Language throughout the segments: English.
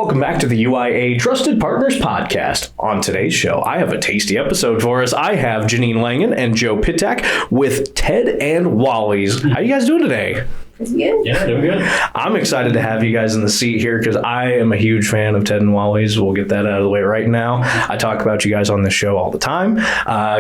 welcome back to the UIA Trusted Partners Podcast. On today's show, I have a tasty episode for us. I have Jeanne Langan and Joe Pitak with Ted and Wally's. How you guys doing today? Pretty good. Yeah, doing good. I'm excited to have you guys in the seat here because I am a huge fan of Ted and Wally's. We'll get that out of the way right now. I talk about you guys on this show all the time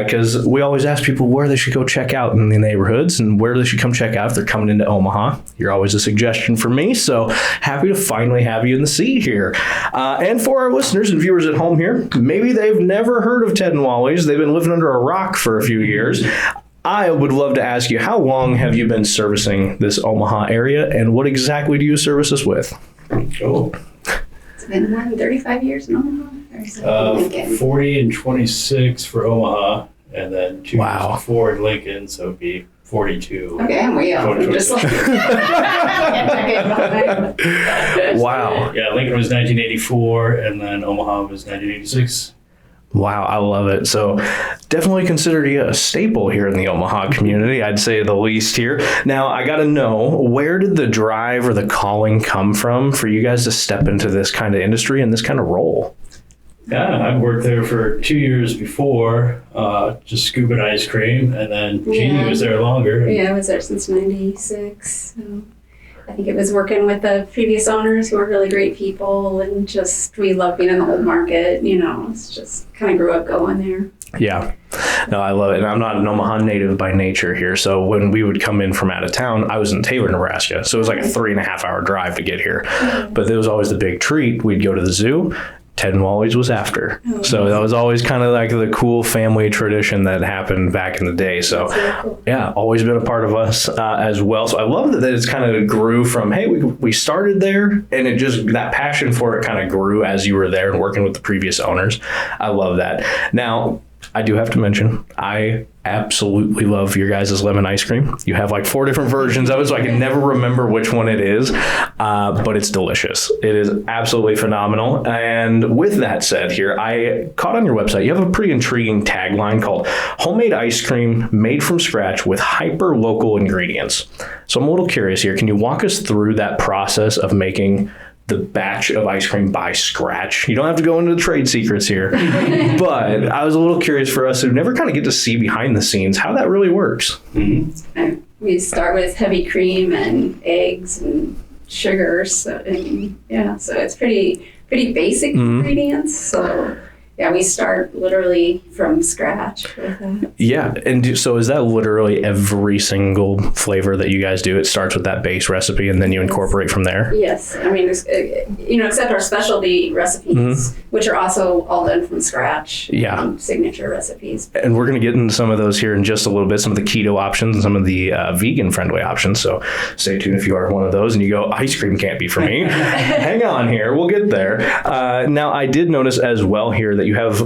because we always ask people where they should go check out in the neighborhoods and where they should come check out if they're coming into Omaha. You're always a suggestion for me, so happy to finally have you in the seat here. And for our listeners and viewers at home here, maybe they've never heard of Ted and Wally's. They've been living under a rock for a few years. I would love to ask you, how long have you been servicing this Omaha area, and what exactly do you service us with? Oh, It's been more than 35 years in Omaha. 40 and 26 for Omaha, and then 2 Wow. years before in Lincoln, so it'd be 42. Okay, I'm way off. I'm just like... Wow. Yeah, Lincoln was 1984, and then Omaha was 1986. Wow, I love it. So definitely consider you a staple here in the Omaha community, I'd say the least here. Now, I got to know, where did the drive or the calling come from for you guys to step into this kind of industry and this kind of role? Yeah, I worked there for 2 years before, just scuba ice cream, and then Jeannie was there longer. Yeah, I was there since 96. So I think it was working with the previous owners who were really great people, and just we love being in the old market. You know, it's just kind of grew up going there. Yeah. No, I love it. And I'm not an Omaha native by nature here. So when we would come in from out of town, I was in Taylor, Nebraska. So it was like a 3.5 hour drive to get here. But it was always the big treat. We'd go to the zoo. Ted and Wally's was after. So that was always kind of like the cool family tradition that happened back in the day. So yeah, always been a part of us as well. So I love that it's kind of grew from, hey, we started there, and it just, that passion for it kind of grew as you were there and working with the previous owners. I love that. Now, I do have to mention, I absolutely love your guys' lemon ice cream. You have like 4 different versions of it, so I can never remember which one it is, but it's delicious. It is absolutely phenomenal. And with that said here, I caught on your website, you have a pretty intriguing tagline called Homemade Ice Cream Made from Scratch with Hyper-Local Ingredients. So I'm a little curious here. Can you walk us through that process of making the batch of ice cream by scratch? You don't have to go into the trade secrets here, but I was a little curious for us who never kind of get to see behind the scenes how that really works. Mm-hmm. We start with heavy cream and eggs and sugars, so it's pretty basic ingredients. So yeah, we start literally from scratch with that. Yeah, and so is that literally every single flavor that you guys do? It starts with that base recipe and then you incorporate from there? Yes, I mean, except our specialty recipes, which are also all done from scratch. Yeah. Signature recipes. And we're going to get into some of those here in just a little bit, some of the keto options and some of the vegan-friendly options. So stay tuned if you are one of those and you go, ice cream can't be for me. Hang on here, we'll get there. Now, I did notice as well here that you have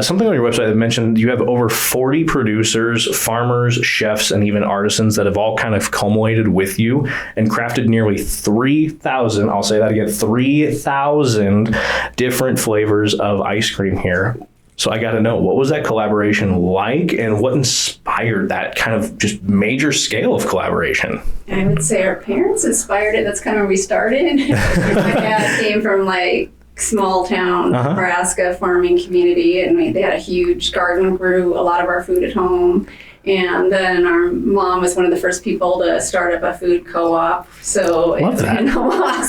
something on your website that mentioned you have over 40 producers, farmers, chefs, and even artisans that have all kind of culminated with you and crafted nearly 3,000, I'll say that again, 3,000 different flavors of ice cream here. So I got to know, what was that collaboration like and what inspired that kind of just major scale of collaboration? I would say our parents inspired it. That's kind of where we started. My dad came from like small town Nebraska farming community, and they had a huge garden, grew a lot of our food at home. And then our mom was one of the first people to start up a food co-op. So in Omaha.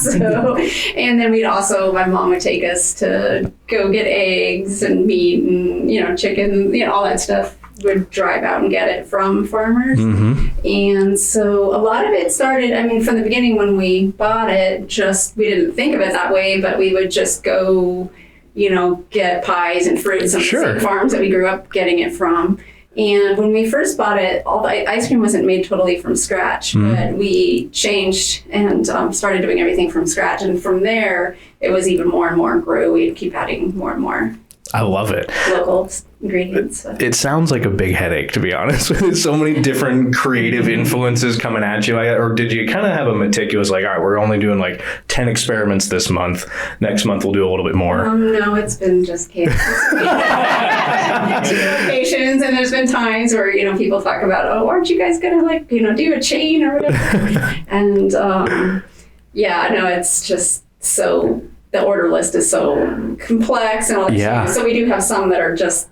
And then my mom would take us to go get eggs and meat and, chicken, all that stuff. Would drive out and get it from farmers. And so a lot of it started, from the beginning when we bought it, we didn't think of it that way, but we would just go, get pies and fruits on the same farms that we grew up getting it from. And when we first bought it, all the ice cream wasn't made totally from scratch, but we changed and started doing everything from scratch. And from there, it was even more and more grew. We'd keep adding more and more. I love it. Local ingredients. It sounds like a big headache, to be honest. With so many different creative influences coming at you. Or did you kind of have a meticulous, like, all right, we're only doing like 10 experiments this month. Next month we'll do a little bit more. No, it's been just chaos. 2 locations, and there's been times where, people talk about, aren't you guys going to do a chain or whatever? And it's just so the order list is so complex and all that. Yeah. So we do have some that are just,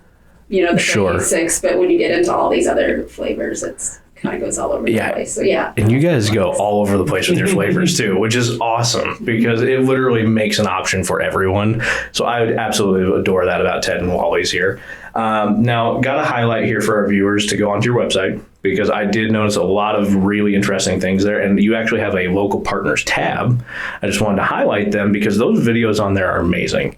the Sure. basics, but when you get into all these other flavors, it's kind of goes all over the place. So yeah. And you guys go all over the place with your flavors too, which is awesome because it literally makes an option for everyone. So I would absolutely adore that about Ted and Wally's here. Now, got to highlight here for our viewers to go onto your website because I did notice a lot of really interesting things there. And you actually have a local partners tab. I just wanted to highlight them because those videos on there are amazing.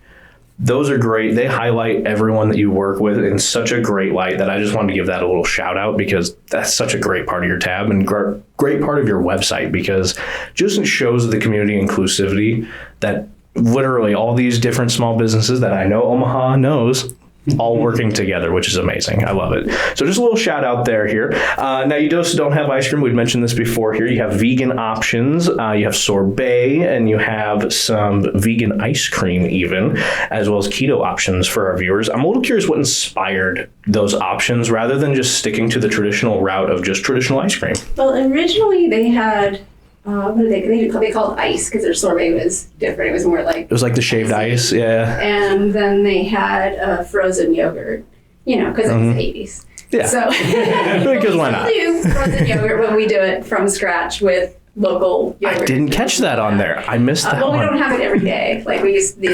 Those are great. They highlight everyone that you work with in such a great light that I just wanted to give that a little shout out because that's such a great part of your tab and great part of your website because just shows the community inclusivity that literally all these different small businesses that I know Omaha knows all working together, which is amazing. I love it. So just a little shout out there here. Now you just don't have ice cream. We'd mentioned this before here. You have vegan options. You have sorbet and you have some vegan ice cream even, as well as keto options for our viewers. I'm a little curious what inspired those options rather than just sticking to the traditional route of just traditional ice cream. Well, originally they had, what did they called ice because their sorbet was different. It was more like. It was like the shaved ice. Yeah. And then they had frozen yogurt, because it was the 80s. Yeah. So because why not? We do frozen yogurt when we do it from scratch with local yogurt. I didn't catch that on there. I missed that well, one. we don't have it every day. Like we used to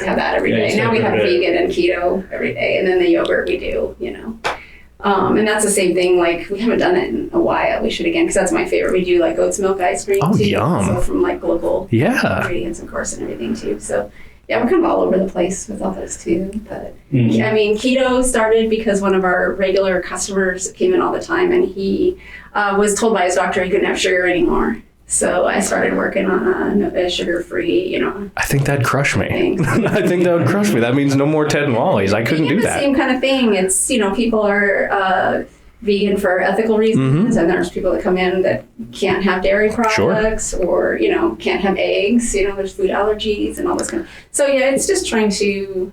have that every day. Now we have vegan and keto every day. And then the yogurt we do, and that's the same thing. Like we haven't done it in a while. We should again, because that's my favorite. We do like oats milk ice cream too. Yum. So from like local Yeah. ingredients, of course, and everything too. So yeah, we're kind of all over the place with all those too. But I mean, keto started because one of our regular customers came in all the time, and he was told by his doctor he couldn't have sugar anymore. So I started working on a sugar-free, I think that'd crush me. thing. I think that would crush me. That means no more Ted and Wally's. I couldn't do The that. same kind of thing. It's, people are vegan for ethical reasons, and there's people that come in that can't have dairy products or, can't have eggs. There's food allergies and all this kind of. So yeah, it's just trying to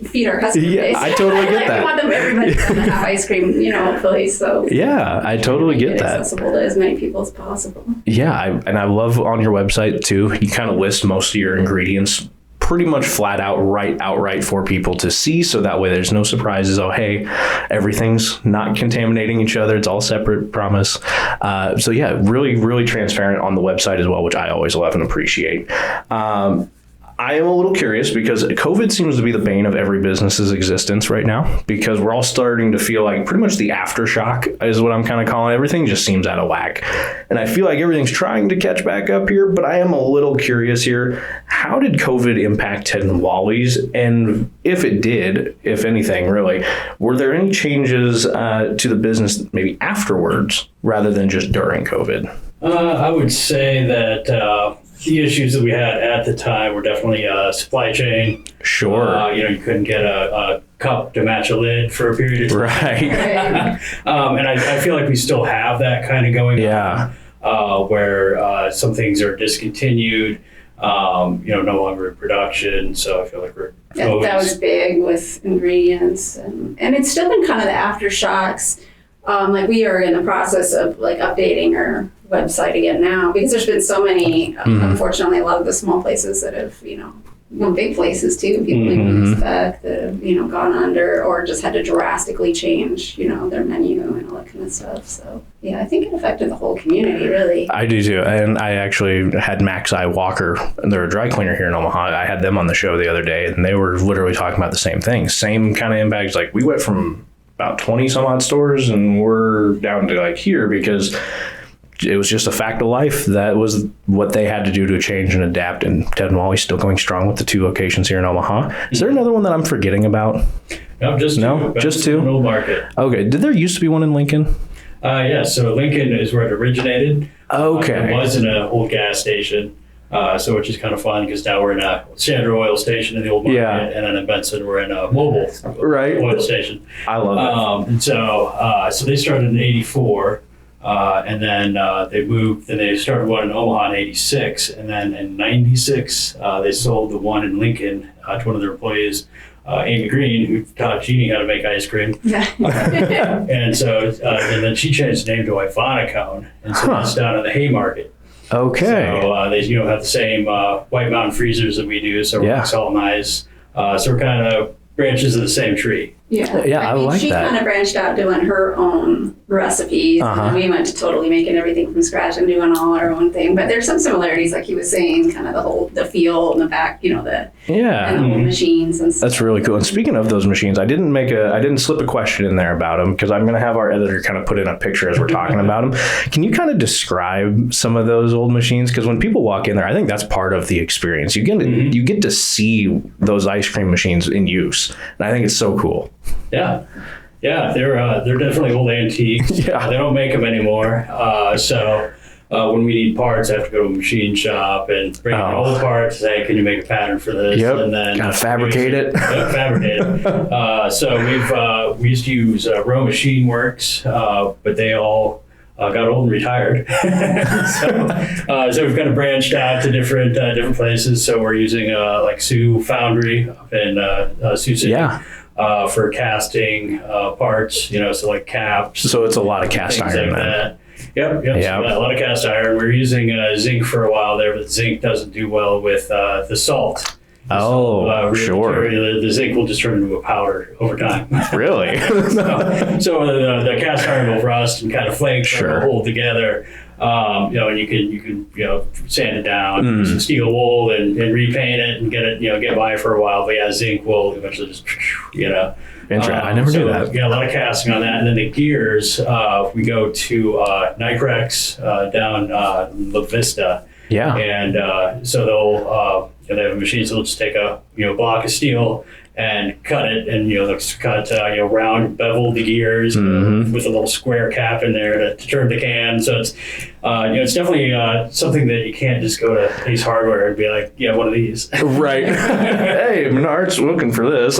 feed our customer base. Yeah, I totally get that. We want everybody to have ice cream, hopefully. So Yeah, I totally get that. Accessible to as many people as possible. Yeah, and I love on your website too, you kind of list most of your ingredients pretty much flat out outright for people to see, so that way there's no surprises. Oh, hey, everything's not contaminating each other. It's all separate, promise. So yeah, really, really transparent on the website as well, which I always love and appreciate. I am a little curious because COVID seems to be the bane of every business's existence right now because we're all starting to feel like pretty much the aftershock is what I'm kind of calling it. Everything just seems out of whack. And I feel like everything's trying to catch back up here, but I am a little curious here. How did COVID impact Ted and Wally's? And if it did, if anything, really, were there any changes to the business maybe afterwards rather than just during COVID? I would say that the issues that we had at the time were definitely supply chain. Sure. You couldn't get a cup to match a lid for a period of time. Right. And I feel like we still have that kind of going on, where some things are discontinued, no longer in production. So I feel like we're that was big with ingredients, and it's still been kind of the aftershocks. Like we are in the process of like updating our website again now because there's been so many, unfortunately, a lot of the small places that have, big places too, people didn't expect that have, gone under or just had to drastically change, their menu and all that kind of stuff. So yeah, I think it affected the whole community really. I do too. And I actually had Max I Walker, they're a dry cleaner here in Omaha. I had them on the show the other day and they were literally talking about the same thing. Same kind of impacts. Like we went from about 20 some odd stores and we're down to like here because it was just a fact of life. That was what they had to do to change and adapt. And Ted and Wally's still going strong with the 2 locations here in Omaha. Is there another one that I'm forgetting about? No, just 2. Just 2? Middle Market. Okay. Did there used to be one in Lincoln? Yeah, so Lincoln is where it originated. Okay. It was in an old gas station. So which is kind of fun because now we're in a Standard oil station in the old market, and then in Benson we're in a mobile oil station. I love it. And so they started in '84, and then they moved. Then they started one in Omaha in '86, and then in '96 they sold the one in Lincoln to one of their employees, Amy Green, who taught Jeannie how to make ice cream. And so and then she changed the name to Ivana Cone, and so it's down in the Haymarket. Okay. So they have the same White Mountain freezers that we do. So we're rock salt and ice. So we're kind of branches of the same tree. Yeah, I like she that. She kind of branched out doing her own recipes. And we went to totally making everything from scratch and doing all our own thing. But there's some similarities, like he was saying, kind of the feel and the back, and the old machines and stuff. That's really cool. And speaking of those machines, I didn't slip a question in there about them, because I'm going to have our editor kind of put in a picture as we're talking about them. Can you kind of describe some of those old machines? Because when people walk in there, I think that's part of the experience. You get to see those ice cream machines in use, and I think it's so cool. Yeah, they're definitely old antiques. Yeah. They don't make them anymore. So when we need parts, I have to go to a machine shop and bring in all the parts. Say, can you make a pattern for this? Yep. And then gotta fabricate it. Yep, fabricate it. So we used to use Row Machine Works, but they all got old and retired. So we've kind of branched out to different places. So we're using like Sioux Foundry up in Sioux City. Yeah. For casting parts, so like caps. So it's a lot of cast iron, like man. that. Yep. So a lot of cast iron. We're using zinc for a while there, but zinc doesn't do well with the salt. Sure. The zinc will just turn into a powder over time. Really? so the cast iron will rust and kind of flake, Sure. hold together. And you can sand it down, use some steel wool and repaint it and get by for a while. But zinc will eventually just Interesting. I never knew that. Yeah, a lot of casting on that. And then the gears, we go to Nycrex down La Vista. Yeah. And so they'll they have a machine, so they'll just take a block of steel and cut it, and they'll cut round bevel the gears with a little square cap in there to turn the can. So it's it's definitely something that you can't just go to Ace Hardware and be like, one of these. Right. Hey, Menard's looking for this.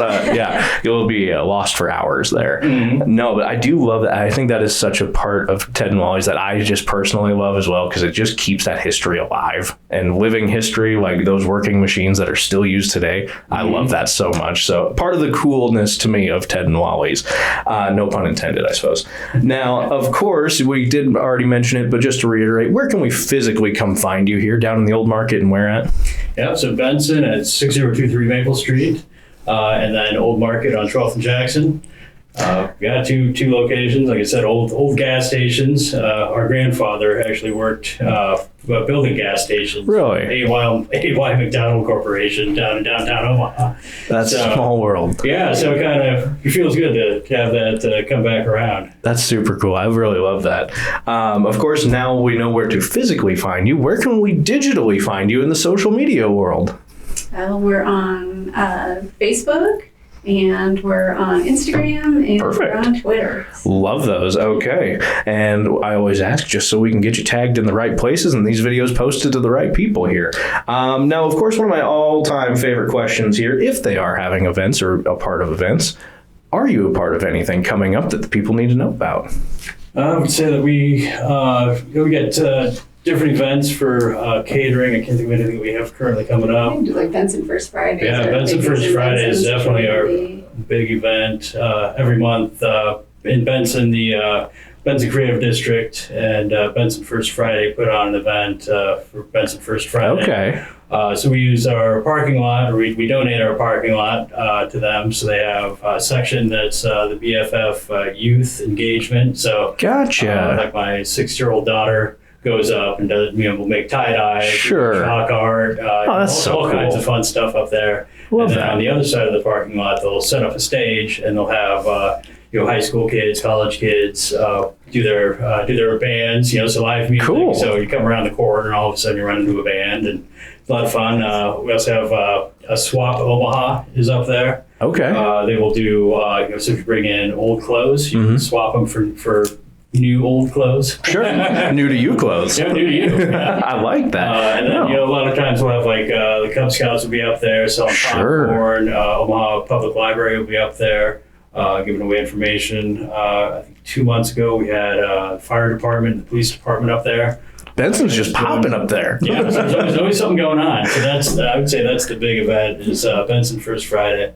You'll be lost for hours there. No, but I do love that. I think that is such a part of Ted and Wally's that I just personally love as well, because it just keeps that history alive and living history, like those working machines that are still used today. I love that so much. So part of the coolness to me of Ted and Wally's, no pun intended, I suppose. Now, of course, we did already mention it, but just to reiterate, where can we physically come find you here? Down in the Old Market, and where at? Yeah, so Benson at 6023 Maple Street, and then Old Market on 12th and Jackson. We got two locations. Like I said, old gas stations. Our grandfather actually worked building gas stations. Really? AY McDonald Corporation down in downtown Omaha. That's a small world. Yeah, so it feels good to have that come back around. That's super cool. I really love that. Of course, now we know where to physically find you. Where can we digitally find you in the social media world? We're on Facebook. And we're on Instagram, and Perfect. We're on Twitter. Love those. Okay. And I always ask just so we can get you tagged in the right places and these videos posted to the right people here. Now, of course, one of my all-time favorite questions here, if they are having events or a part of events, are you a part of anything coming up that the people need to know about? I would say that we get different events for catering. I can't think of anything we have currently coming up. We do like Benson First Friday. Yeah, Benson First Friday is definitely our big event every month in Benson. The Benson Creative District and Benson First Friday put on an event for Benson First Friday. Okay. So we use our parking lot, or we donate our parking lot to them. So they have a section that's the BFF Youth Engagement. So Gotcha. like my 6-year-old daughter goes up and does, we'll make tie-dye, chalk art, that's all so kinds cool. of fun stuff up there. Love and then that. on the other side of the parking lot, they'll set up a stage and they'll have high school kids, college kids do their bands, so live music. Cool. So you come around the corner and all of a sudden you run into a band, and it's a lot of fun. We also have a Swap Omaha is up there. Okay. They will do, so if you bring in old clothes, you can swap them for new old clothes. Sure. New to you clothes. Yeah, new to you. Yeah. I like that. And then, a lot of times we'll have the Cub Scouts will be up there selling popcorn. Omaha Public Library will be up there giving away information. I think 2 months ago we had the fire department, the police department up there. Benson's just popping up there. Yeah, so there's always something going on. So I would say that's the big event is Benson First Friday.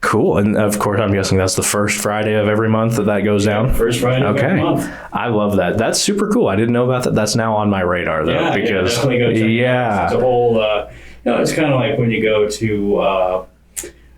Cool. And of course, I'm guessing that's the first Friday of every month that goes down. First Friday of every month. I love that. That's super cool. I didn't know about that. That's now on my radar though, because definitely go check it out. It's a whole, it's kind of like when you go to,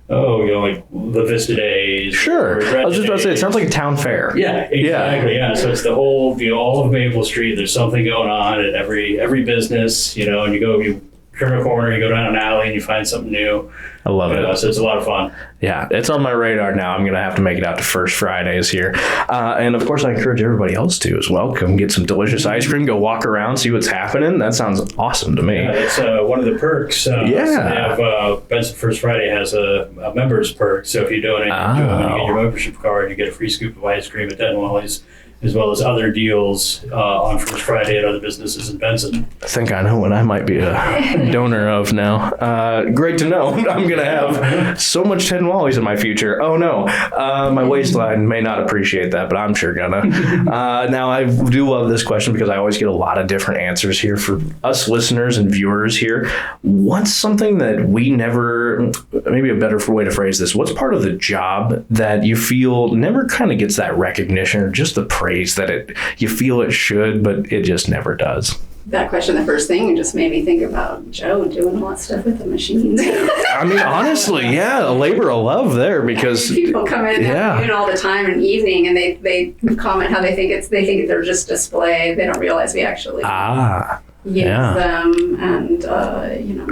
like the Vista Days. Sure. I was just about to say, it sounds like a town fair. Yeah, exactly. Yeah. So it's the whole, all of Maple Street. There's something going on at every business, and you turn a corner, you go down an alley, and you find something new. I love it. So it's a lot of fun. Yeah, it's on my radar now. I'm going to have to make it out to First Fridays here. And of course, I encourage everybody else to as well. Come get some delicious ice cream, go walk around, see what's happening. That sounds awesome to me. Yeah, it's one of the perks. So they have, Benson First Friday has a members perk. So if you donate to them and you get your membership card, you get a free scoop of ice cream at Ted Wally's, as well as other deals on First Friday at other businesses in Benson. I think I know what I might be a donor of now. Great to know. I'm going to have so much Ted Wally's in my future. Oh, no. My waistline may not appreciate that, but I'm sure gonna. Now, I do love this question because I always get a lot of different answers here for us listeners and viewers here. What's something that we never, maybe a better way to phrase this, what's part of the job that you feel never kind of gets that recognition or just the praise that you feel it should, but it just never does? That question, the first thing, just made me think about Joe doing all that stuff with the machines. I mean, honestly, yeah, a labor of love there because people come in all the time in the evening and they comment how they think they're just display. They don't realize we actually use them. And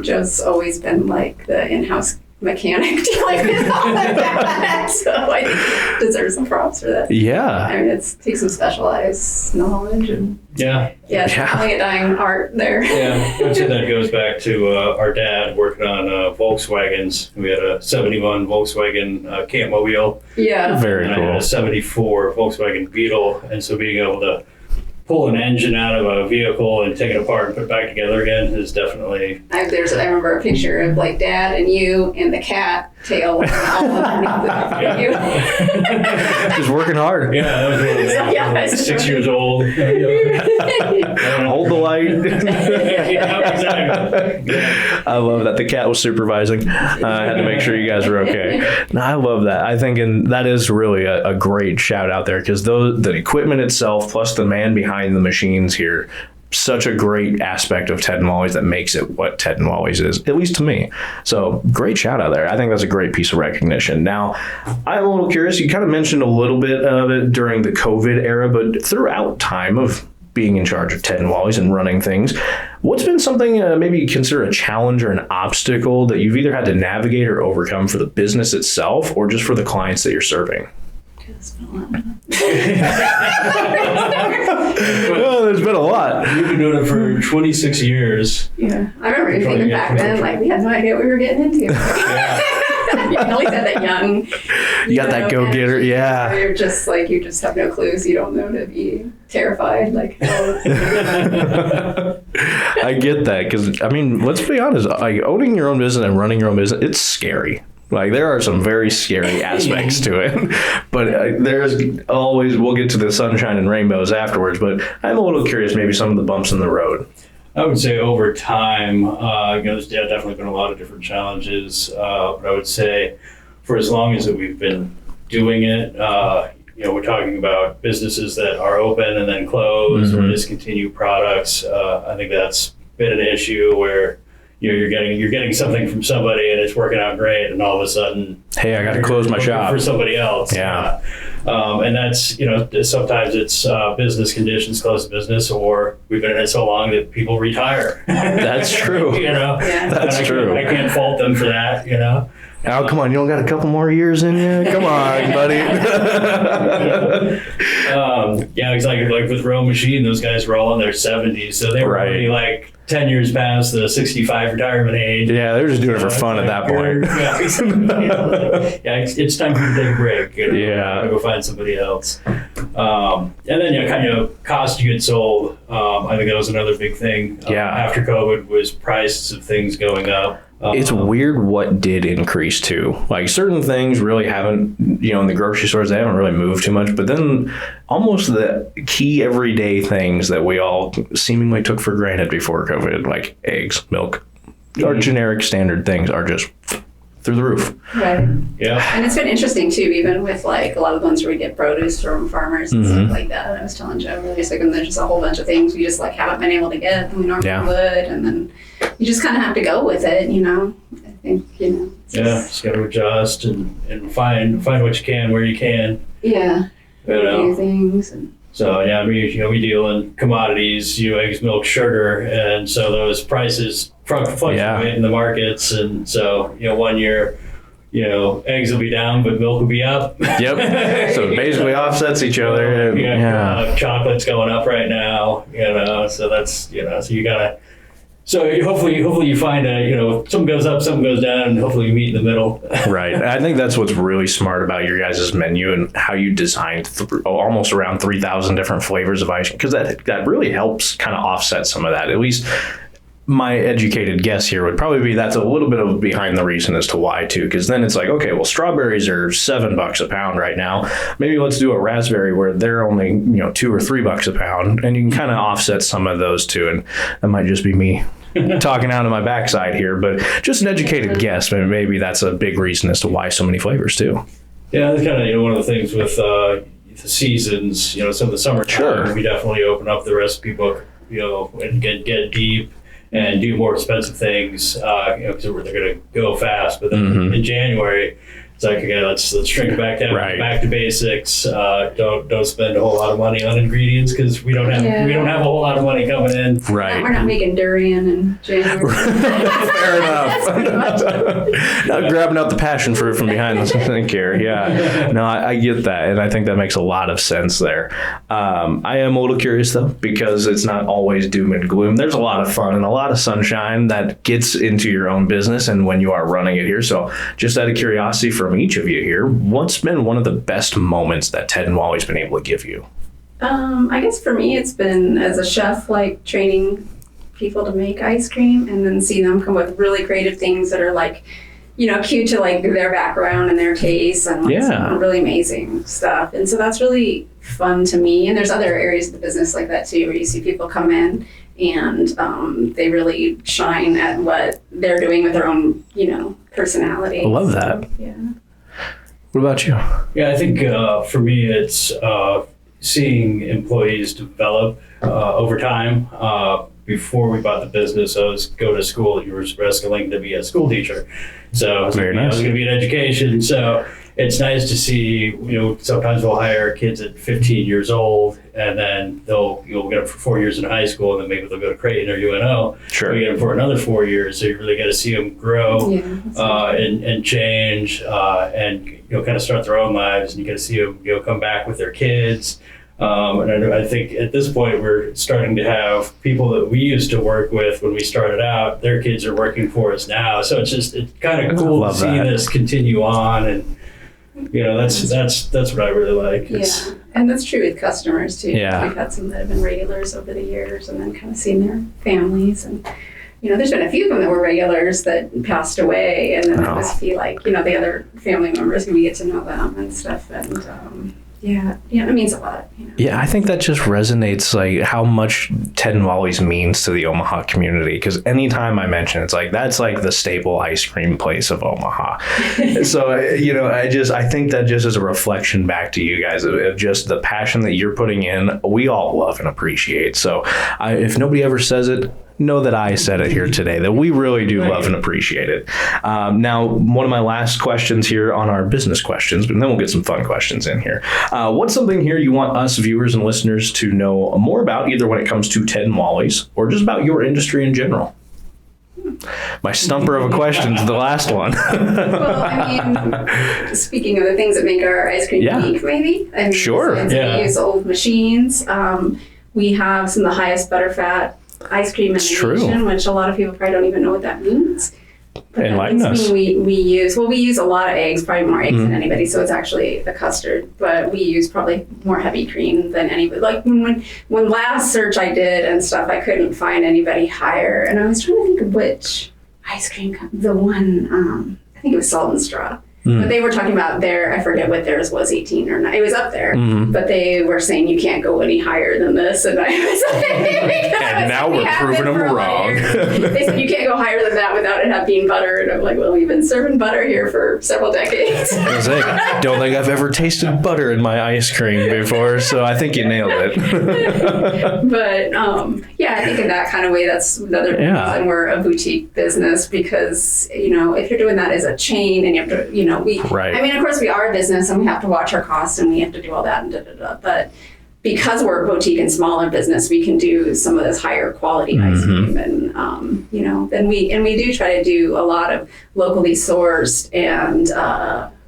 Joe's always been like the in-house mechanic dealing with all of that. So I think he deserves some props for that. Yeah. I mean, it takes some specialized knowledge and it's definitely a dying art there. Yeah, I'd say that goes back to our dad working on Volkswagens. We had a 71 Volkswagen Campmobile. Yeah. Very cool. And I had a 74 Volkswagen Beetle. And so being able to pull an engine out of a vehicle and take it apart and put it back together again is definitely... I remember a picture of like Dad and you and the cat tail all underneath you. Just working hard. Yeah, that was really like 6 years old. Hold the light. Exactly. I love that. The cat was supervising. I had to make sure you guys were okay. No, I love that. I think that is really a great shout out there because the equipment itself plus the man behind the machines here, such a great aspect of Ted and Wally's that makes it what Ted and Wally's is, at least to me. So great shout out there. I think that's a great piece of recognition. Now, I'm a little curious. You kind of mentioned a little bit of it during the COVID era, but throughout time of being in charge of Ted and Wally's and running things, what's been something maybe you consider a challenge or an obstacle that you've either had to navigate or overcome for the business itself or just for the clients that you're serving? Well, there's been a lot. You've been doing it for 26 years. Yeah, I remember thinking back then, like we had no idea what we were getting into. You at least had that young. You got that go-getter, yeah. You're just like you just have no clues. You don't know to be terrified. Like, I get that because I mean, let's be honest. Like owning your own business and running your own business, it's scary. Like there are some very scary aspects to it, but there's always, we'll get to the sunshine and rainbows afterwards, but I'm a little curious maybe some of the bumps in the road. I would say over time, there's definitely been a lot of different challenges, but I would say for as long as that we've been doing it, we're talking about businesses that are open and then close or discontinue products. I think that's been an issue where you're getting something from somebody and it's working out great, and all of a sudden, hey, I got to close my shop for somebody else. Yeah, and that's sometimes it's business conditions, close the business, or we've been in it so long that people retire. That's true. That's true. I can't fault them for that. Oh, come on, you don't got a couple more years in you? Come on, buddy. Exactly. Like with Row Machine, those guys were all in their 70s, so they were already like 10 years past the 65 retirement age. Yeah, they were just doing it for fun at that point. It's time for you to take a break. Go find somebody else. And then kind of cost of goods sold. I think that was another big thing. After COVID was prices of things going up. It's weird what did increase too. Like certain things really haven't, in the grocery stores, they haven't really moved too much. But then almost the key everyday things that we all seemingly took for granted before COVID, like eggs, milk, our generic standard things are just through the roof. Right. Yeah. And it's been interesting too, even with like a lot of the ones where we get produce from farmers and stuff like that. I was telling Joe really sick, and there's just a whole bunch of things we just like haven't been able to get and we normally would, and then you just kind of have to go with it, you know. I think, you know. Just got to adjust and find what you can where you can. Yeah. You know. Do things. And So yeah, we deal in commodities, eggs, milk, sugar, and so those prices fluctuate in the markets, and so 1 year, eggs will be down, but milk will be up. Yep. So it basically offsets each other. Chocolate's going up right now, so that's so you gotta. So hopefully you find something goes up, something goes down, and hopefully you meet in the middle. Right. I think that's what's really smart about your guys' menu and how you designed almost around 3,000 different flavors of ice cream, because that really helps kind of offset some of that. At least my educated guess here would probably be that's a little bit of behind the reason as to why too, because then it's like, okay, well, strawberries are $7 a pound right now. Maybe let's do a raspberry where they're only $2 or $3 a pound, and you can kind of offset some of those too. And that might just be me talking out of my backside here, but just an educated guess. Maybe that's a big reason as to why so many flavors too. Yeah, that's kind of one of the things with the seasons. Some of the summertime, we definitely open up the recipe book, and get deep and do more expensive things, because they're going to go fast. But then in January, it's like, okay, let's shrink back down, back to basics. Don't spend a whole lot of money on ingredients, because we don't have a whole lot of money coming in. Right. We're not making durian in January. Fair enough. Not grabbing out the passion fruit from behind the sink here. Yeah. No, I get that, and I think that makes a lot of sense there. I am a little curious though, because it's not always doom and gloom. There's a lot of fun and a lot of sunshine that gets into your own business and when you are running it here. So just out of curiosity from each of you here, what's been one of the best moments that Ted and Wally's been able to give you? I guess for me, it's been as a chef, like training people to make ice cream and then see them come with really creative things that are like, cute to like their background and their taste and like some really amazing stuff. And so that's really fun to me. And there's other areas of the business like that too, where you see people come in and they really shine at what they're doing with their own, personality. I love that. Yeah. What about you? Yeah, I think for me, it's seeing employees develop over time. Before we bought the business, I was going to school at University of Nebraska to be a school teacher. So I was going to be in education. So it's nice to see, sometimes we'll hire kids at 15 years old, and then you'll get them for 4 years in high school, and then maybe they'll go to Creighton or UNO. Sure. You get them for another 4 years. So you really got to see them grow and change and kind of start their own lives, and you got to see them come back with their kids. And I think at this point we're starting to have people that we used to work with when we started out. Their kids are working for us now, so it's kind of cool to see this continue on, and that's what I really like. Yeah, and that's true with customers too. Yeah, we've had some that have been regulars over the years, and then kind of seen their families, and there's been a few of them that were regulars that passed away, and then it was feel like the other family members, and we get to know them and stuff, and. Yeah, it means a lot. Yeah, I think that just resonates, like how much Ted and Wally's means to the Omaha community. Because anytime I mention it, it's like that's like the staple ice cream place of Omaha. So I think that just is a reflection back to you guys of just the passion that you're putting in. We all love and appreciate. So if nobody ever says it, know that I said it here today, that we really do love and appreciate it. Now, one of my last questions here on our business questions, but then we'll get some fun questions in here. What's something here you want us viewers and listeners to know more about, either when it comes to Ted and Wally's or just about your industry in general? My stumper of a question is the last one. Well, I mean, speaking of the things that make our ice cream unique, maybe. I mean, sure. We use old machines. We have some of the highest butterfat ice cream in the nation, which a lot of people probably don't even know what that means. But enlighten us. We use a lot of eggs, probably more eggs than anybody, so it's actually a custard, but we use probably more heavy cream than anybody. Like when last search I did and stuff, I couldn't find anybody higher, and I was trying to think of which ice cream, the one, I think it was Salt and Straw. But they were talking about I forget what theirs was, 18 or not. It was up there. But they were saying you can't go any higher than this. And I was like, and now we're proving them wrong. They said you can't go higher than that without it being butter. And I'm like, well, we've been serving butter here for several decades. I was like, don't think I've ever tasted butter in my ice cream before, so I think you nailed it. But I think in that kind of way, that's another reason we're a boutique business, because, if you're doing that as a chain and you have to, Right. I mean, of course we are a business and we have to watch our costs and we have to do all that and but because we're a boutique and smaller business, we can do some of this higher quality ice cream, and then we do try to do a lot of locally sourced and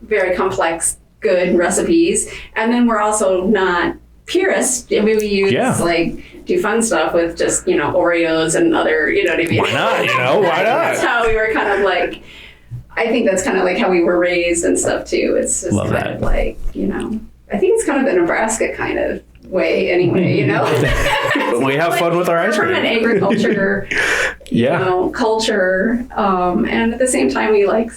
very complex, good recipes. And then we're also not purists. I mean, we use do fun stuff with just Oreos and other, what I mean? Why not? Why not? That's how we were kind of like. I think that's kind of like how we were raised and stuff too. It's just of like, I think it's kind of the Nebraska kind of way anyway, We have fun with our ice cream. From an agriculture, culture. And at the same time, we like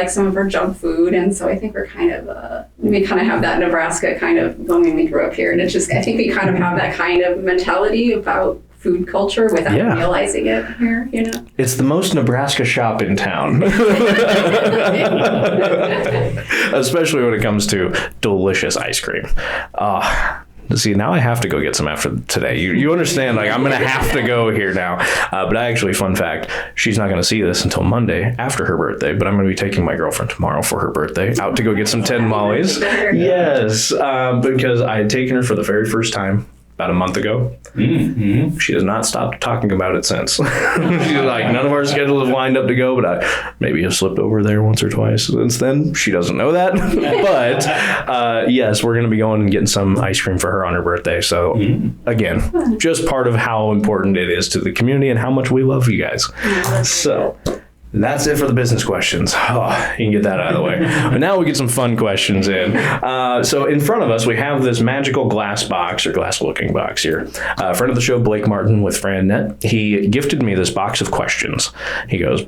some of our junk food. And so I think we're kind of, we kind of have that Nebraska kind of when we grew up here. And it's just, I think we kind of have that kind of mentality about food culture without realizing it here, It's the most Nebraska shop in town. Especially when it comes to delicious ice cream. See, now I have to go get some after today. You understand, like, I'm going to have to go here now. But actually, fun fact, she's not going to see this until Monday after her birthday, but I'm going to be taking my girlfriend tomorrow for her birthday out to go get some Ted Wally's. Yes, because I had taken her for the very first time about a month ago. Mm-hmm. She has not stopped talking about it since. She's like, none of our schedules have lined up to go, but I maybe have slipped over there once or twice since then. She doesn't know that. But yes, we're going to be going and getting some ice cream for her on her birthday. So again, just part of how important it is to the community and how much we love you guys. So that's it for the business questions. Oh, you can get that out of the way. But now we get some fun questions in. So in front of us, we have this magical glass box, or glass-looking box here. Friend of the show, Blake Martin with FranNet, he gifted me this box of questions. He goes,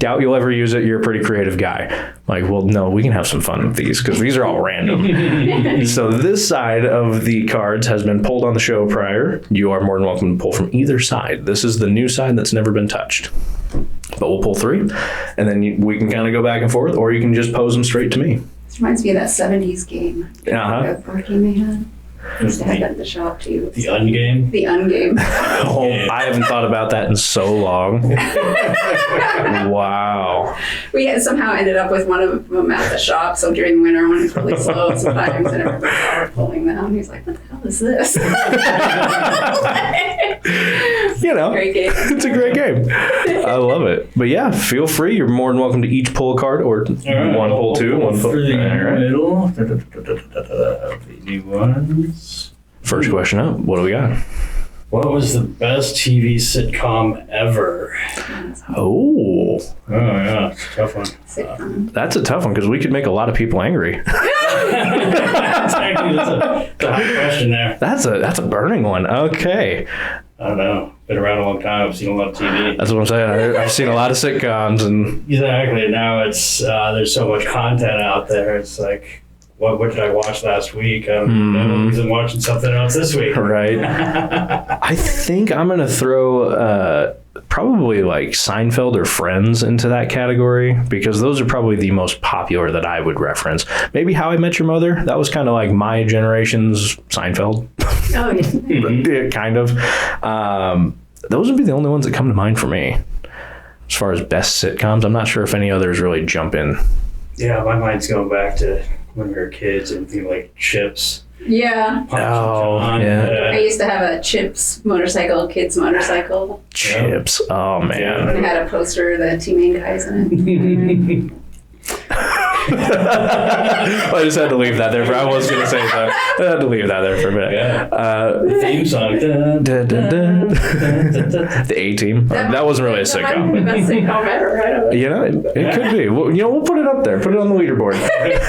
doubt you'll ever use it. You're a pretty creative guy. I'm like, well, no, we can have some fun with these because these are all random. So this side of the cards has been pulled on the show prior. You are more than welcome to pull from either side. This is the new side that's never been touched. But we'll pull 3, and then we can kind of go back and forth, or you can just pose them straight to me. This reminds me of that 70s game. Uh-huh. Board game they had. I used to have that in the shop too. The Ungame? The Ungame. Oh, I haven't thought about that in so long. Wow. We had somehow ended up with one of them at the shop, so during the winter when it's really slow sometimes and everybody was pulling them, he's like, what the hell is this? Great game. It's a great game. I love it. But yeah, feel free. You're more than welcome to each pull a card, or one pull 2, one pull 3. Middle. The new ones. First question up. What do we got? What was the best TV sitcom ever? Oh, yeah, it's a tough one. That's a tough one because we could make a lot of people angry. That's a hard question there. That's a burning one. Okay. I don't know. Been around a long time. I've seen a lot of TV. That's what I'm saying. I've seen a lot of sitcoms, and exactly. Now it's there's so much content out there. It's like, what did I watch last week? I don't know. I'm watching something else this week. Right. I think I'm gonna throw probably like Seinfeld or Friends into that category, because those are probably the most popular that I would reference. Maybe How I Met Your Mother. That was kind of like my generation's Seinfeld. Oh, yeah. Kind of. Those would be the only ones that come to mind for me. As far as best sitcoms, I'm not sure if any others really jump in. Yeah, my mind's going back to when we were kids and things like Chips. Yeah. Yeah. I used to have a Chips motorcycle, kids motorcycle. Chips. Oh, man. And it had a poster of the 2 main guys in it. I just had to leave that there. I was going to say that. I had to leave that there for a minute. The theme song. The A-Team. That wasn't really a sitcom. That might be the best sitcom ever. I don't know. It could be. Well, we'll put it up there. Put it on the leaderboard.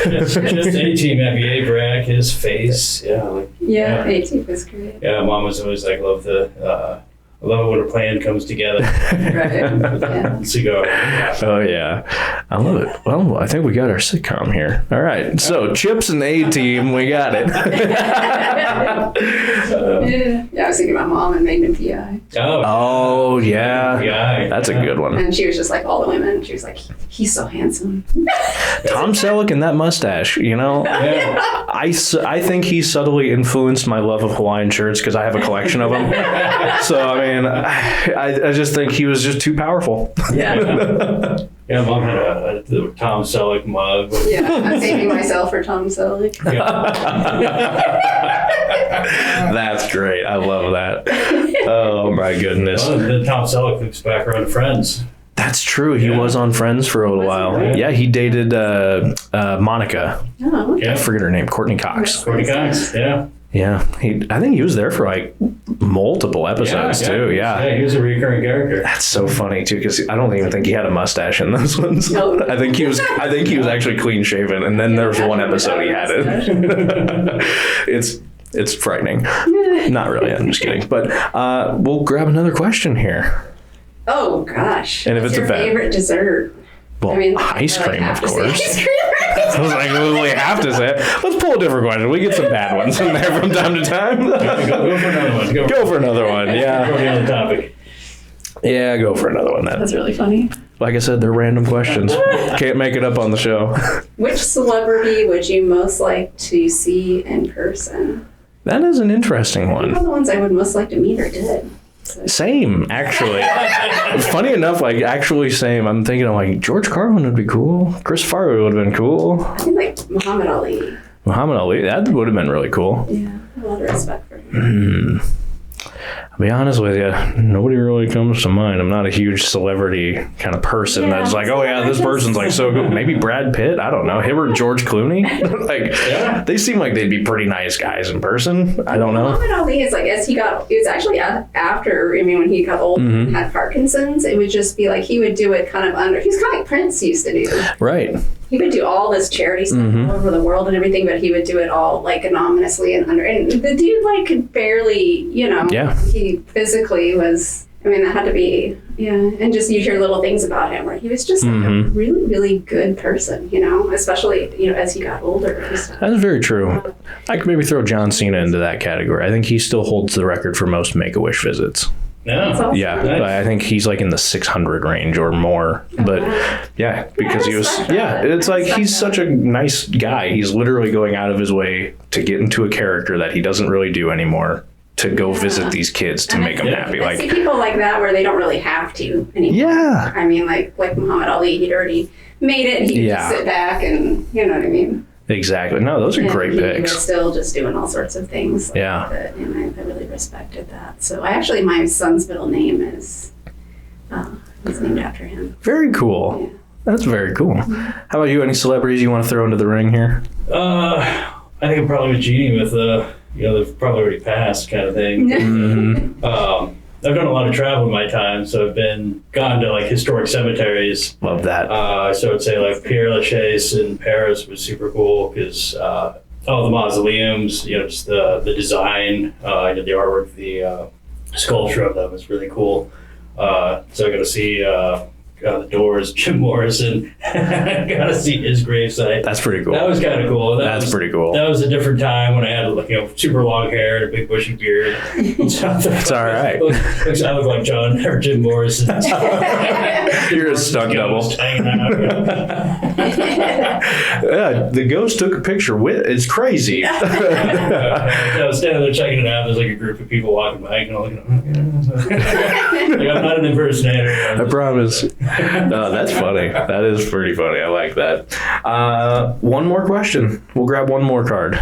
just A-Team, FBA, Bragg, his face. A-Team was great. Yeah, Mom was always like, love the I love it when a plan comes together. Right. Yeah. Cigar. Oh yeah, I love it. Well, I think we got our sitcom here. All right, so Chips and A-Team, we got it. Yeah, I was thinking about Mom and Magnum PI. Oh yeah, Yeah. that's a good one. And she was just like all the women. She was like, he's so handsome. Tom Selleck and that mustache, you know. Yeah. I think he subtly influenced my love of Hawaiian shirts because I have a collection of them. So I mean, I just think he was just too powerful. Yeah. Yeah, Mom had a Tom Selleck mug. Yeah, I'm saving myself for Tom Selleck. That's great. I love that. Oh my goodness. Well, then Tom Selleck loops back around to Friends. That's true. He was on Friends for a little while. right? Yeah, he dated Monica. Oh, okay. I forget her name. Courtney Cox. Courtney Cox, yeah. Yeah, I think he was there for like multiple episodes too. Yeah. He was a recurring character. That's so funny too, because I don't even think he had a mustache in those ones. No. I think he was actually clean shaven, and then there was one episode he had it. It's frightening. Not really. I'm just kidding. But we'll grab another question here. Oh gosh. And if What's it's a your bet. favorite dessert? Well, ice cream, of course. Ice cream. I was like, well, we have to say it. Let's pull a different question. We get some bad ones in there from time to time. Go for another one. Go for another one. Go for Yeah. another topic. Yeah, go for another one then. That's really funny. Like I said, they're random questions. Can't make it up on the show. Which celebrity would you most like to see in person? That is an interesting One one. of the ones I would most like to meet or did. So. Same, actually. Funny enough, like actually same. I'm thinking of like George Carlin would be cool. Chris Farley would have been cool. I think like Muhammad Ali. Muhammad Ali, that would have been really cool. Yeah, I have a lot of respect for him. I'll be honest with you, nobody really comes to mind. I'm not a huge celebrity kind of person Yeah, that's like, oh yeah, this person's like so good. Maybe Brad Pitt. I don't know. Him or George Clooney. Like, they seem like they'd be pretty nice guys in person. I don't know. Muhammad Ali is like, as he got, it was actually after, I mean, when he got old and had Parkinson's, it would just be like, he would do it kind of under, he's kind of like Prince used to do. Right. He would do all this charity stuff all over the world and everything, but he would do it all like anonymously and under. And the dude like could barely, you know, he physically was. I mean, that had to be, yeah. And just you hear little things about him where he was just like a really, really good person, you know, especially, you know, as he got older and stuff. That's very true. I could maybe throw John Cena into that category. I think he still holds the record for most Make-A-Wish visits. No. Yeah, Nice. I think he's like in the 600 range or more. But yeah, because he was, it's like he's such a nice guy. He's literally going out of his way to get into a character that he doesn't really do anymore to go visit these kids to make them happy. I see Like, people like that where they don't really have to anymore. yeah, I mean, like Muhammad Ali, he'd already made it. He could just sit back and, you know what I mean? exactly. No, those are great He picks. was still just doing all sorts of things. Like that, and I really respected that. So my son's middle name is, he's named after him. Very cool. Yeah. That's very cool. How about you? Any celebrities you want to throw into the ring here? I think I'm probably with Jeannie with, you know, they've probably already passed kind of thing. I've done a lot of travel in my time, so I've gone to like historic cemeteries. Love that. So I'd say like Père Lachaise in Paris was super cool because all the mausoleums, you know, just the design, I did the artwork, the sculpture of them was really cool. So I got to see the Doors, Jim Morrison. Got to see his gravesite. That's pretty cool. That was kind of cool. That's pretty cool. That was a different time when I had, like, you know, super long hair and a big bushy beard. It's all right. I look like John or Jim Morrison. You're a stunt double. Hanging out, you know. Yeah, the ghost took a picture with. It's crazy. I was standing there checking it out. There's like a group of people walking by, and I'm looking. Like, I'm not an impersonator. I promise. No, that's funny. That is pretty funny. I like that. One more question. We'll grab one more card.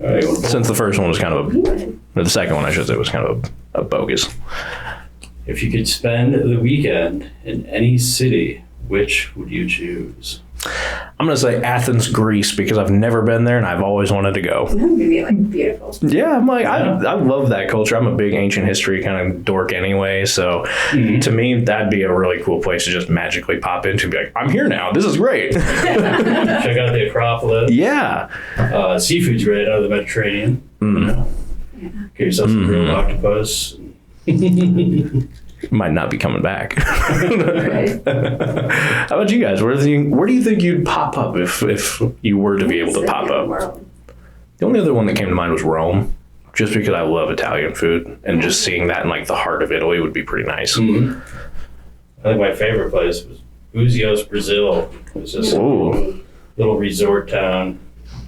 All right, Since the first one was kind of or the second one, I should say, was kind of a bogus. if you could spend the weekend in any city, which would you choose? I'm going to say Athens, Greece, because I've never been there and I've always wanted to go. That would be like beautiful. Yeah, I'm like, I love that culture. I'm a big ancient history kind of dork anyway. So to me, that'd be a really cool place to just magically pop into and be like, I'm here now. This is great. Check out the Acropolis. Yeah. Seafood's great out of the Mediterranean. Mm. Get yourself some grilled octopus. Might not be coming back. Right. How about you guys? Where do you think you'd pop up if you were to be able to pop up? The only other one that came to mind was Rome, just because I love Italian food, and just seeing that in like the heart of Italy would be pretty nice. Mm-hmm. I think my favorite place was Buzios, Brazil. It was just a little resort town,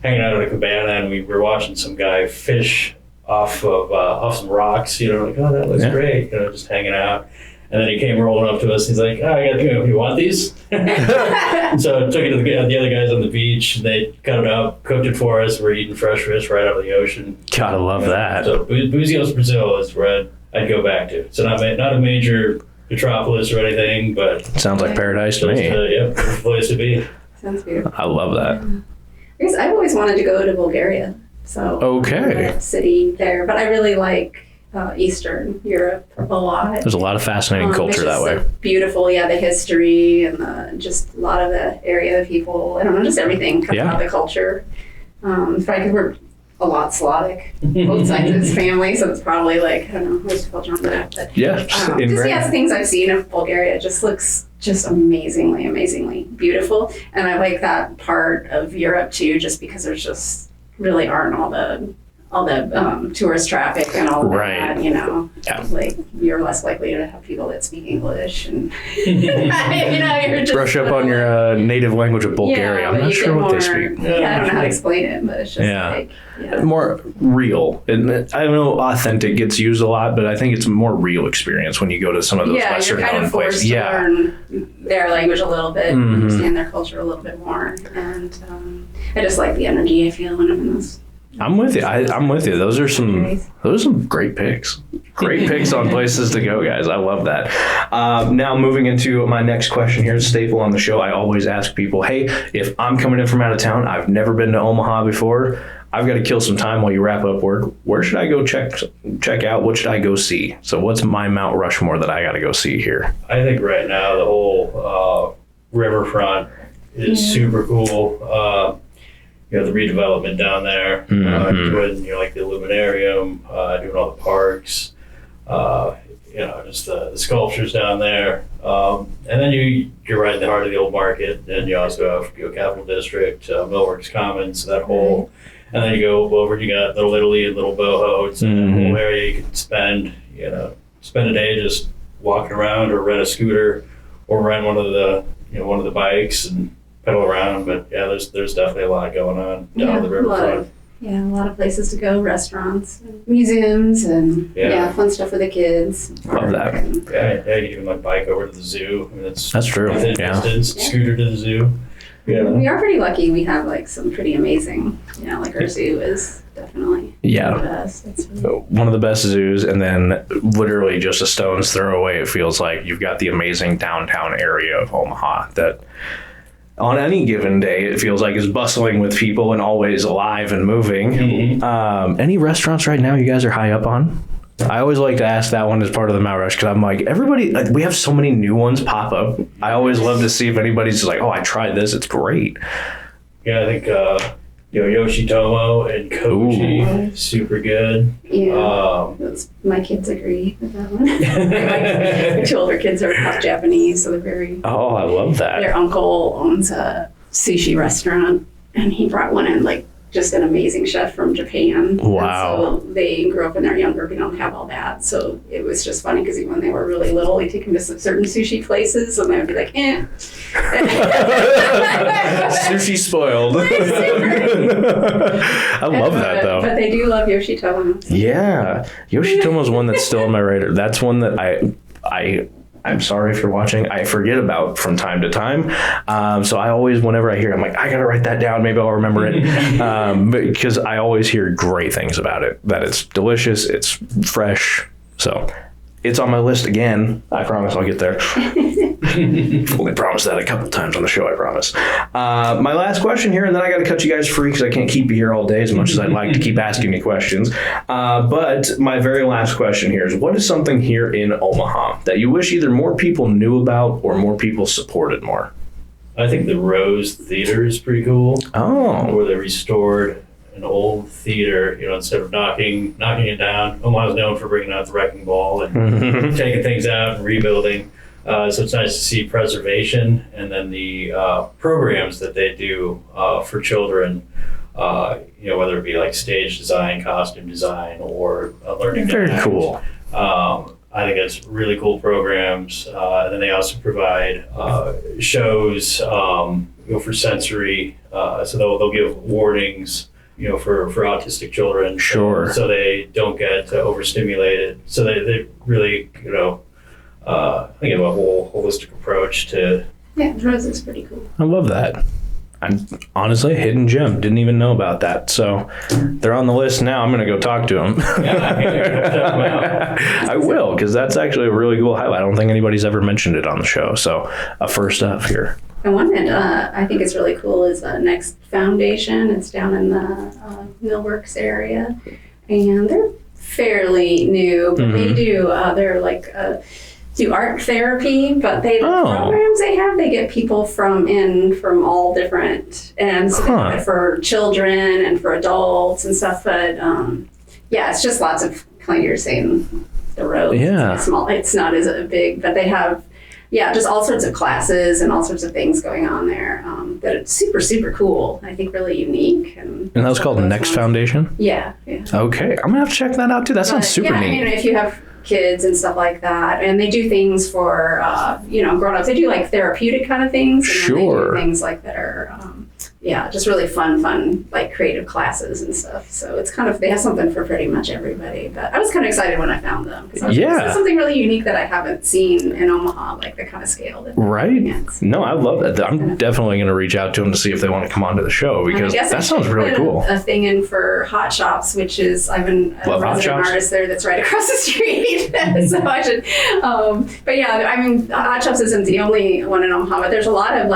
hanging out in a cabana, and we were watching some guy fish off some rocks. Like, oh, that looks great. Just hanging out. And then he came rolling up to us. He's like, oh, you want these? So I took it to the other guys on the beach. They cut it up, cooked it for us. We're eating fresh fish right out of the ocean. Gotta love that. So Buzios, Brazil is where I'd go back to. So not a major metropolis or anything, but sounds like paradise to me. Yep, place to be. Sounds beautiful. I love that. I guess I've always wanted to go to Bulgaria. So city there, but I really like Eastern Europe a lot. There's a lot of fascinating culture that way. Beautiful, the history and just a lot of the area, the people. I don't know, just everything comes out of the culture. Probably because we're a lot Slavic, both sides of his family, so it's probably like, I don't know, what's the culture on that? But things I've seen of Bulgaria just looks just amazingly beautiful, and I like that part of Europe too, just because there's just really aren't all the tourist traffic and all of that, like you're less likely to have people that speak English and you're just brush up on your native language of Bulgaria. I'm not sure what they speak. I don't know how to explain it, but it's just more real. And I don't know, authentic gets used a lot, but I think it's a more real experience when you go to some of those lesser known places. To learn their language a little bit, understand their culture a little bit more, and I just like the energy I feel when I'm in those. I'm with you. I'm with you. Those are some great picks. Great picks on places to go, guys. I love that. Now moving into my next question here, staple on the show. I always ask people, hey, if I'm coming in from out of town, I've never been to Omaha before, I've got to kill some time while you wrap up work. Where should I go check out? What should I go see? So what's my Mount Rushmore that I got to go see here? I think right now the whole riverfront is super cool. The redevelopment down there, doing like the Illuminarium, doing all the parks, just the sculptures down there, and then you're right in the heart of the old market, and you also have Capitol District, Millworks Commons, that whole, and then you go over, you got Little Italy and Little Boho. It's a whole area you can spend a day just walking around, or rent a scooter, or rent one of the bikes and pedal around. But there's definitely a lot going on down the riverfront. A lot of places to go, restaurants, museums, and fun stuff for the kids. Love that. You can even like bike over to the zoo. I mean, that's true. Scooter to the zoo. We are pretty lucky. We have like some pretty amazing, like our zoo is definitely one of the best. It's really one of the best zoos, and then literally just a stone's throw away, it feels like you've got the amazing downtown area of Omaha that on any given day, it feels like is bustling with people and always alive and moving. Any restaurants right now you guys are high up on? I always like to ask that one as part of the Mount Rush, because I'm like, we have so many new ones pop up. I always love to see if anybody's just like, oh, I tried this, it's great. Yeah, I think Yoshitomo and Koji, super good. My kids agree with that one. My two older kids are half Japanese, so they're very. Oh, I love that. Their uncle owns a sushi restaurant, and he brought one in, like just an amazing chef from Japan. Wow. And so they grew up when they're younger, we don't have all that. So it was just funny because when they were really little, we'd take them to certain sushi places, and they would be like, Sushi spoiled. I love that though. But they do love Yoshitomo. Yeah. Yoshitomo's one that's still on my radar. That's one that I'm sorry if you're watching, I forget about from time to time. So I always, whenever I hear it, I'm like, I got to write that down. Maybe I'll remember it. Because I always hear great things about it, that it's delicious, it's fresh. So it's on my list again. I promise I'll get there. Only promised that a couple times on the show, I promise. My last question here, and then I got to cut you guys free because I can't keep you here all day as much as I'd like to keep asking you questions. But my very last question here is, what is something here in Omaha that you wish either more people knew about or more people supported more? I think the Rose Theater is pretty cool. Oh. Where they restored an old theater, instead of knocking it down. Omaha's known for bringing out the wrecking ball and taking things out and rebuilding. So it's nice to see preservation, and then the programs that they do for children, whether it be like stage design, costume design, or learning to act. Very cool. I think it's really cool programs. And then they also provide shows, for sensory. So they'll give warnings, for autistic children. Sure. So they don't get overstimulated. So they really, I think of a whole holistic approach to. Yeah, Rose is pretty cool. I love that. I'm honestly hidden gem. Didn't even know about that. So they're on the list now. I'm going to go talk to them. I will, because that's actually a really cool highlight. I don't think anybody's ever mentioned it on the show. So a first up here. And one that I think is really cool is Next Foundation. It's down in the Millworks area. And they're fairly new, but they do, they're like... do art therapy, but the programs they get people from all different ends for children and for adults and stuff. But it's just lots of you're saying the road. Yeah, it's small. It's not as big, but they have just all sorts of classes and all sorts of things going on there. That it's super super cool. I think really unique. And that was called Next Foundation. Yeah. Okay, I'm gonna have to check that out too. That sounds super neat. If you have kids and stuff like that, and they do things for grown-ups. They do like therapeutic kind of things, and then they do things like that are just really fun like creative classes and stuff. So it's kind of, they have something for pretty much everybody. But I was kind of excited when I found them, because it's something really unique that I haven't seen in Omaha, like the kind of scale that No, I love that. I'm definitely going to reach out to them to see if they want to come onto the show, because that sounds really cool. A thing in for Hot Shops, which is I've been a resident artist there that's right across the street. So I should but Hot Shops isn't the only one in Omaha, but there's a lot of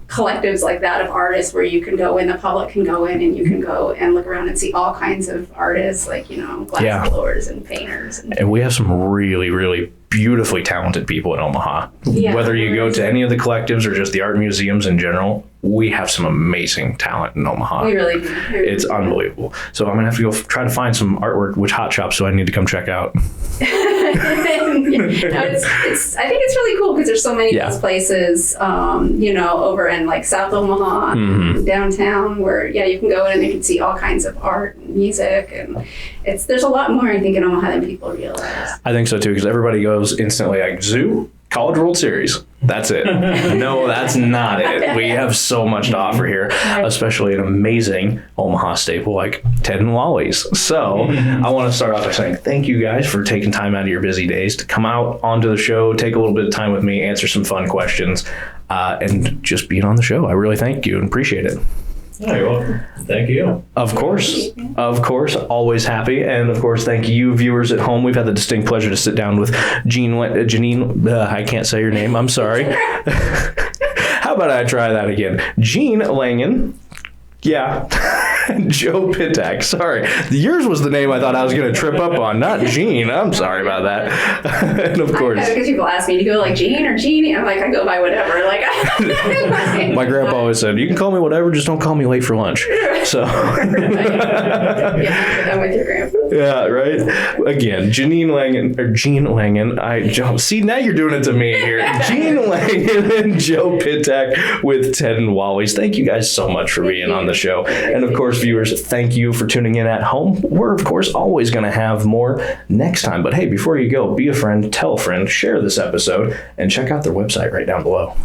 collectives like that of artists where you can go in, the public can go in, and you can go and look around and see all kinds of artists, like glass blowers and painters, and we have some really really beautifully talented people in Omaha. Whether you go to any of the collectives or just the art museums in general, we have some amazing talent in Omaha. We really do. It's unbelievable. So I'm gonna have to go try to find some artwork with Hot Shops, so I need to come check out. I think it's really cool because there's so many of those places, over in like South Omaha, downtown, where you can go in and you can see all kinds of art and music, and there's a lot more, I think, in Omaha than people realize. I think so too, because everybody goes instantly like zoo, College World Series. That's it. No, that's not it. We have so much to offer here, especially an amazing Omaha staple like Ted and Wally's. So I want to start off by saying thank you guys for taking time out of your busy days to come out onto the show, take a little bit of time with me, answer some fun questions, and just being on the show. I really thank you and appreciate it. Oh, you're welcome. Thank you. Of course, always happy. And of course, thank you, viewers at home. We've had the distinct pleasure to sit down with Jeanne, I can't say your name, I'm sorry. How about I try that again? Jeanne Langen. Yeah. Joe Pitak. Sorry. Yours was the name I thought I was going to trip up on, not Jeanne. I'm sorry about that. And of course. Because people ask me to go like Jeanne or Jeannie. I'm like, I go by whatever. Like, my grandpa always said, you can call me whatever, just don't call me late for lunch. So. I'm with your grandpa. Yeah, right? Again, Jeanne Langen. See, now you're doing it to me here. Jeanne Langen and Joe Pitak with Ted and Wally's. Thank you guys so much for being on the show. And of course, viewers, thank you for tuning in at home. We're, of course, always going to have more next time. But hey, before you go, be a friend, tell a friend, share this episode, and check out their website right down below.